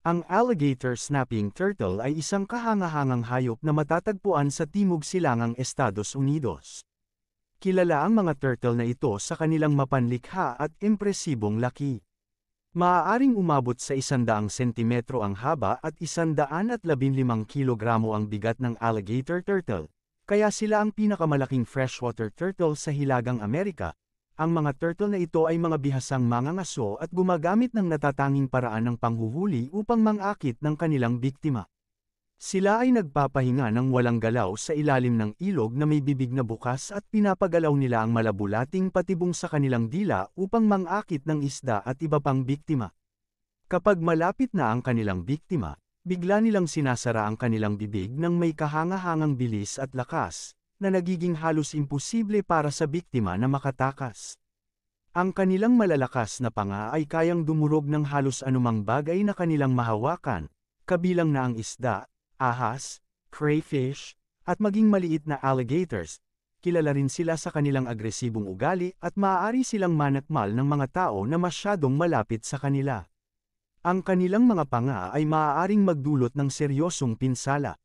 Ang alligator snapping turtle ay isang kahangahangang hayop na matatagpuan sa Timog Silangang Estados Unidos. Kilala ang mga turtle na ito sa kanilang mapanlikha at impresibong laki. Maaaring umabot sa 100 sentimetro ang haba at 115 kilogramo ang bigat ng alligator turtle, kaya sila ang pinakamalaking freshwater turtle sa Hilagang Amerika. Ang mga turtle na ito ay mga bihasang mangangaso at gumagamit ng natatanging paraan ng panghuhuli upang mangakit ng kanilang biktima. Sila ay nagpapahinga ng walang galaw sa ilalim ng ilog na may bibig na bukas at pinapagalaw nila ang malabulating patibong sa kanilang dila upang mangakit ng isda at iba pang biktima. Kapag malapit na ang kanilang biktima, bigla nilang sinasara ang kanilang bibig ng may kahangahangang bilis at lakas, na nagiging halos imposible para sa biktima na makatakas. Ang kanilang malalakas na panga ay kayang dumurog ng halos anumang bagay na kanilang mahawakan, kabilang na ang isda, ahas, crayfish, at maging maliit na alligators. Kilala rin sila sa kanilang agresibong ugali at maaari silang manakmal ng mga tao na masyadong malapit sa kanila. Ang kanilang mga panga ay maaaring magdulot ng seryosong pinsala.